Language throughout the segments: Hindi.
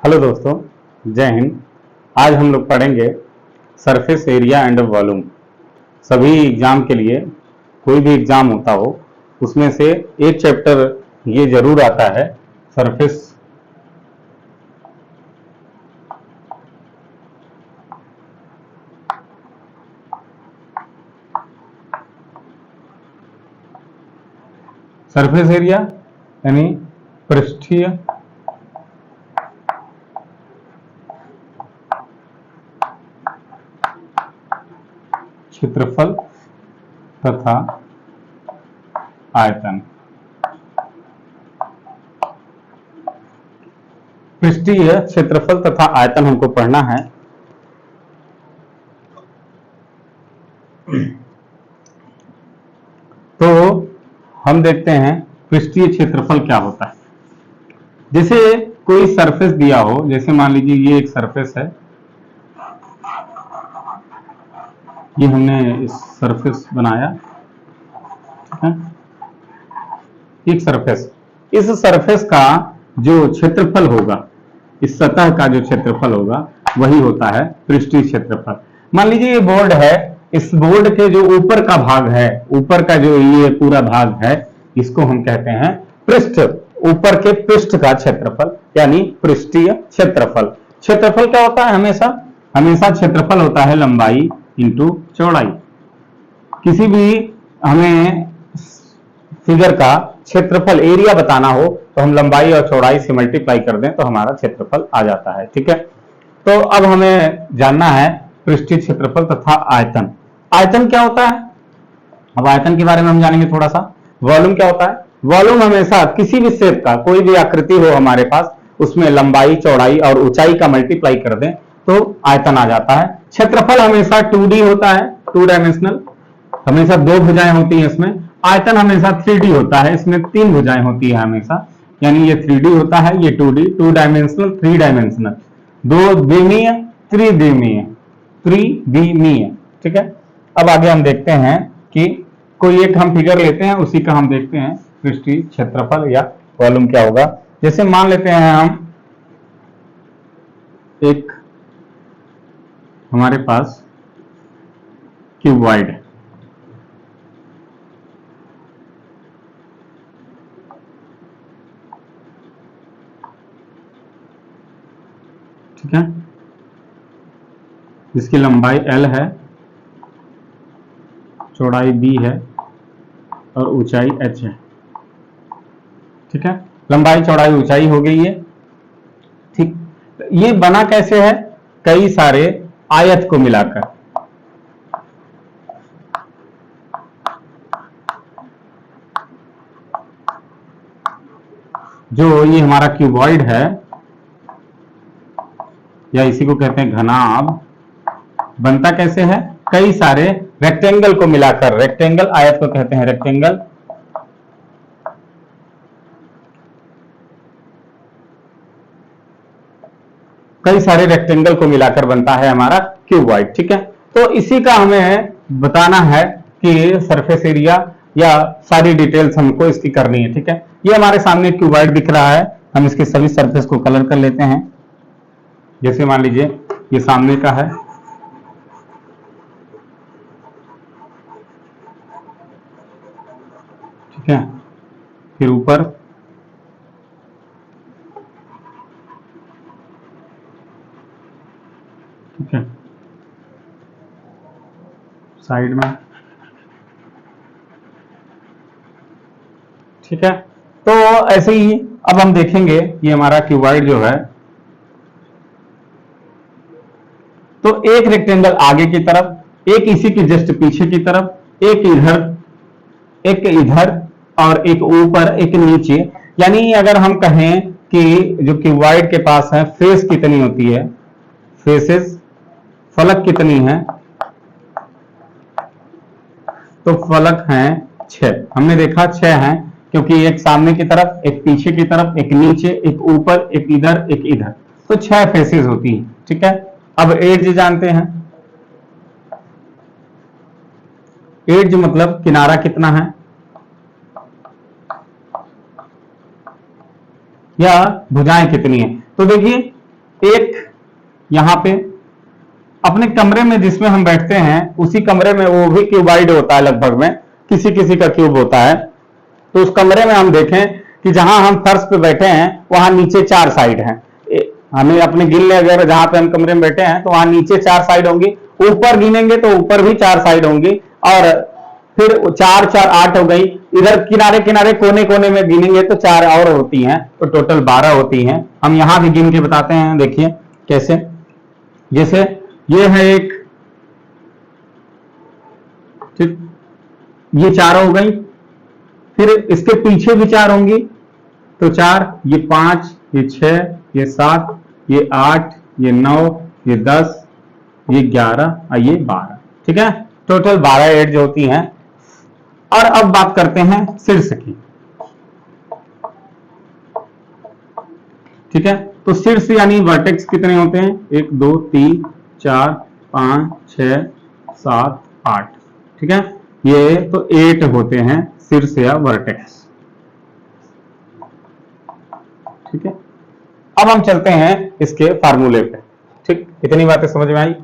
हेलो दोस्तों, जय हिंद। आज हम लोग पढ़ेंगे सरफेस एरिया एंड वॉल्यूम। सभी एग्जाम के लिए, कोई भी एग्जाम होता हो उसमें से एक चैप्टर ये जरूर आता है, सरफेस सरफेस एरिया यानी पृष्ठीय क्षेत्रफल तथा आयतन। पृष्ठीय क्षेत्रफल तथा आयतन हमको पढ़ना है। तो हम देखते हैं पृष्ठीय क्षेत्रफल क्या होता है। जैसे कोई सरफेस दिया हो, जैसे मान लीजिए ये एक सरफेस है, ये हमने इस सरफेस बनाया, ठीक है, एक सरफेस। इस सरफेस का जो क्षेत्रफल होगा, इस सतह का जो क्षेत्रफल होगा वही होता है पृष्ठीय क्षेत्रफल। मान लीजिए ये बोर्ड है, इस बोर्ड के जो ऊपर का भाग है, ऊपर का जो ये पूरा भाग है, इसको हम कहते हैं पृष्ठ। ऊपर के पृष्ठ का क्षेत्रफल यानी पृष्ठीय क्षेत्रफल। क्षेत्रफल क्या होता है? हमेशा क्षेत्रफल होता है लंबाई इंटू चौड़ाई। किसी भी हमें फिगर का क्षेत्रफल एरिया बताना हो तो हम लंबाई और चौड़ाई से मल्टीप्लाई कर दें तो हमारा क्षेत्रफल आ जाता है। ठीक है, तो अब हमें जानना है पृष्ठीय क्षेत्रफल तथा आयतन। आयतन क्या होता है? अब आयतन के बारे में हम जानेंगे थोड़ा सा। वॉल्यूम क्या होता है? वॉल्यूम हमेशा किसी भी शेप का, कोई भी आकृति हो हमारे पास, उसमें लंबाई, चौड़ाई और ऊंचाई का मल्टीप्लाई कर दें तो आयतन आ जाता है। क्षेत्रफल हमेशा 2D होता है, 2 डायमेंशनल, हमेशा 2 भुजाएं होती है इसमें। आयतन हमेशा 3D होता है, इसमें 3 भुजाएं होती है हमेशा, यानी ये 3D होता है, ये 2D, 2 डायमेंशनल, 3 डायमेंशनल, 2 द्विमीय, त्रिद्विमीय, त्रिविमीय। ठीक है, अब आगे हम देखते हैं कि कोई एक हम फिगर लेते हैं, उसी का हम देखते हैं पृष्ठीय क्षेत्रफल या वॉल्यूम क्या होगा। जैसे मान लेते हैं हम एक, हमारे पास क्यूबॉइड है, ठीक है, जिसकी लंबाई L है, चौड़ाई B है और ऊंचाई H है। ठीक है, लंबाई, चौड़ाई, ऊंचाई हो गई है। ठीक, ये बना कैसे है? कई सारे आयत को मिलाकर। जो ये हमारा क्यूबॉइड है, या इसी को कहते हैं घनाभ, बनता कैसे है? कई सारे रेक्टेंगल को मिलाकर। रेक्टेंगल, आयत को कहते हैं रेक्टेंगल। कई सारे रेक्टेंगल को मिलाकर बनता है हमारा क्यूबॉइड। ठीक है, तो इसी का हमें बताना है कि सरफेस एरिया या सारी डिटेल्स हमको इसकी करनी है। ठीक है, ये हमारे सामने क्यूबॉइड दिख रहा है, हम इसके सभी सरफेस को कलर कर लेते हैं। जैसे मान लीजिए ये सामने का है, ठीक है, फिर ऊपर, ठीक है, साइड में, ठीक है। तो ऐसे ही अब हम देखेंगे ये हमारा क्यूबॉइड जो है, तो एक रेक्टेंगल आगे की तरफ, एक इसी के जस्ट पीछे की तरफ, एक इधर, एक इधर और एक ऊपर, एक नीचे। यानी अगर हम कहें कि जो क्यूबॉइड के पास है फेस कितनी होती है, फेसेस, फलक कितनी है, तो फलक हैं 6। हमने देखा 6 हैं, क्योंकि एक सामने की तरफ, एक पीछे की तरफ, एक नीचे, एक ऊपर, एक इधर, एक इधर, तो 6 फेसेस होती हैं। ठीक है, अब एड्ज जानते हैं। एड्ज मतलब किनारा कितना है, या भुजाएं कितनी है। तो देखिए एक यहां पे अपने कमरे में जिसमें हम बैठते हैं उसी कमरे में वो भी क्यूबाइड होता है लगभग में, किसी किसी का क्यूब होता है। तो उस कमरे में हम देखें कि जहां हम फर्श पे बैठे हैं वहां नीचे 4 साइड हैं। हमें अपने गिन ले, अगर जहां पे हम कमरे में बैठे हैं तो वहां नीचे 4 साइड होंगी, ऊपर गिनेंगे तो ऊपर भी 4 साइड होंगी, और फिर 4 4 8 हो गई। इधर किनारे किनारे कोने कोने में गिनेंगे तो 4 और होती हैं, तो टोटल 12 होती हैं। हम यहां भी गिन के बताते हैं, देखिए कैसे। जैसे ये है एक, ठीक, ये 4 हो गई, फिर इसके पीछे भी 4 होंगी तो 4, ये 5, ये 6, ये 7, ये 8, ये 9, ये 10, ये 11 और ये 12, ठीक है। टोटल 12 एड्ज होती हैं। और अब बात करते हैं शीर्ष की, ठीक है। तो शीर्ष यानी वर्टेक्स कितने होते हैं? 1 2 3 4 5 6 7 8, ठीक है। ये तो 8 होते हैं शीर्ष या वर्टेक्स, ठीक है। अब हम चलते हैं इसके फार्मूले पे, ठीक। इतनी बातें समझ में आई?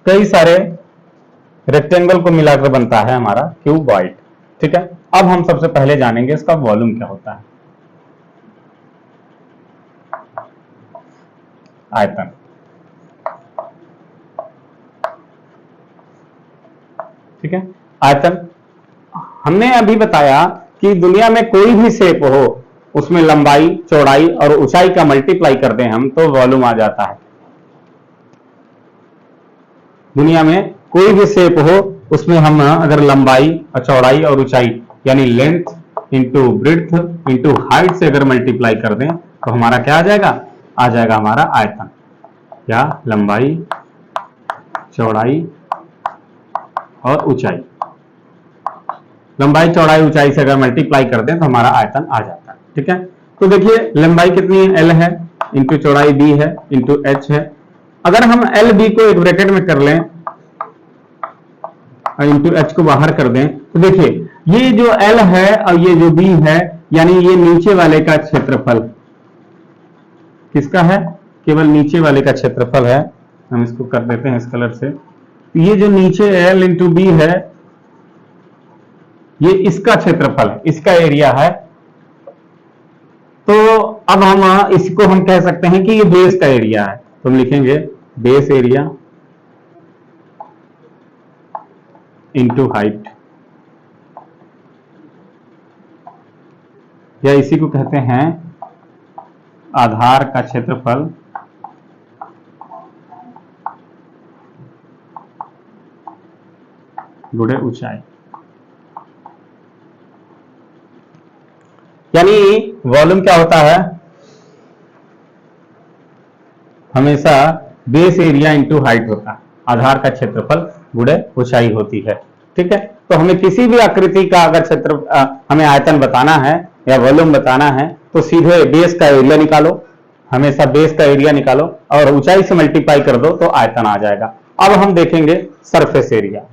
कई सारे रेक्टेंगल को मिलाकर बनता है हमारा क्यूबॉइड, ठीक है। अब हम सबसे पहले जानेंगे इसका वॉल्यूम क्या होता है। आयतन, ठीक है। आयतन, हमने अभी बताया कि दुनिया में कोई भी शेप हो उसमें लंबाई चौड़ाई और ऊंचाई का मल्टीप्लाई कर दें हम तो वॉल्यूम आ जाता है। दुनिया में कोई भी शेप हो उसमें हम अगर लंबाई और चौड़ाई और ऊंचाई यानी length into breadth into height से अगर मल्टीप्लाई कर दें तो हमारा क्या आ जाएगा? आ जाएगा हमारा आयतन, या लंबाई चौड़ाई और ऊंचाई। लंबाई चौड़ाई ऊंचाई से अगर मल्टीप्लाई कर दें तो हमारा आयतन आ जाता है, ठीक है। तो देखिए लंबाई कितनी है? L है, इंटू चौड़ाई B है, इंटू H है। अगर हम एल बी को एक ब्रैकेट में कर लें और इंटू एच को बाहर कर दें तो देखिए ये जो एल है और ये जो बी है, यानी ये नीचे वाले का क्षेत्रफल किसका है? केवल नीचे वाले का क्षेत्रफल है। हम इसको कर देते हैं इस कलर से। ये जो नीचे एल इंटू बी है ये इसका क्षेत्रफल है, इसका एरिया है। तो अब हम इसको हम कह सकते हैं कि ये बेस का एरिया है, तो हम लिखेंगे बेस एरिया इंटू हाइट, या इसी को कहते हैं आधार का क्षेत्रफल गुणे ऊंचाई। यानी वॉल्यूम क्या होता है? हमेशा बेस एरिया इंटू हाइट होता है, आधार का क्षेत्रफल गुणे ऊंचाई होती है, ठीक है। तो हमें किसी भी आकृति का अगर क्षेत्र हमें आयतन बताना है या वॉल्यूम बताना है तो सीधे बेस का एरिया निकालो, हमेशा बेस का एरिया निकालो और ऊंचाई से मल्टीप्लाई कर दो तो आयतन आ जाएगा। अब हम देखेंगे सरफेस एरिया।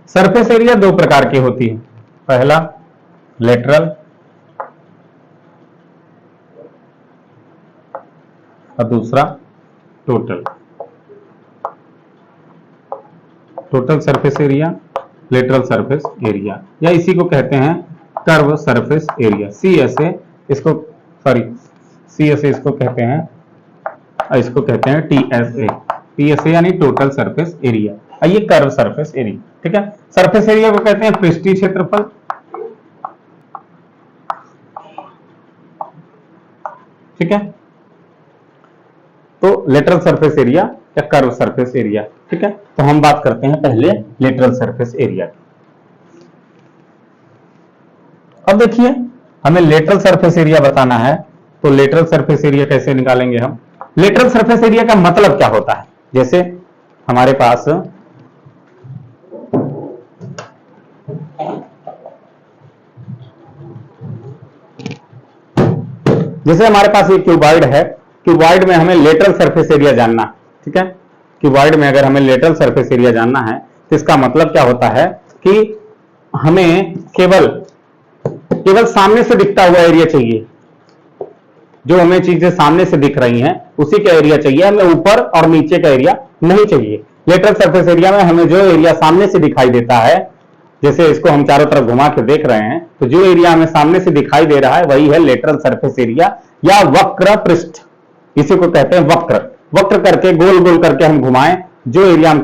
सरफेस एरिया दो प्रकार की होती है, पहला लेटरल और दूसरा total. Total surface area, lateral surface area, या इसी को कहते हैं कर्व सरफेस एरिया, CSA इसको, सॉरी CSA इसको कहते हैं और इसको कहते हैं TSA यानी टोटल सरफेस एरिया, और ये कर्व सरफेस एरिया, ठीक है। सरफेस एरिया को कहते हैं पृष्ठीय क्षेत्रफल, ठीक है। तो लेटरल सरफेस एरिया या कर्व सरफेस एरिया, ठीक है। तो हम बात करते हैं पहले लेटरल सरफेस एरिया की। अब देखिए हमें लेटरल सरफेस एरिया बताना है, तो लेटरल सरफेस एरिया कैसे निकालेंगे हम? लेटरल सरफेस एरिया का मतलब क्या होता है? जैसे हमारे पास एक क्यूबॉइड है, क्यूबॉइड में हमें लेटरल सरफेस एरिया जानना, ठीक है। क्यूबॉइड में अगर हमें लेटरल सरफेस एरिया जानना है तो इसका मतलब क्या होता है कि हमें केवल सामने से दिखता हुआ एरिया चाहिए, जो हमें चीजें सामने से दिख रही हैं उसी का एरिया चाहिए, हमें ऊपर और नीचे का एरिया नहीं चाहिए। लेटरल सरफेस एरिया में हमें जो एरिया सामने से दिखाई देता है, जैसे इसको हम चारों तरफ घुमा के देख रहे हैं, तो जो एरिया हमें सामने से दिखाई दे रहा है वही है लेटरल सरफेस एरिया या वक्र पृष्ठ। इसी को कहते हैं वक्र। वक्र करके गोल गोल करके हम घुमाएं, जो एरिया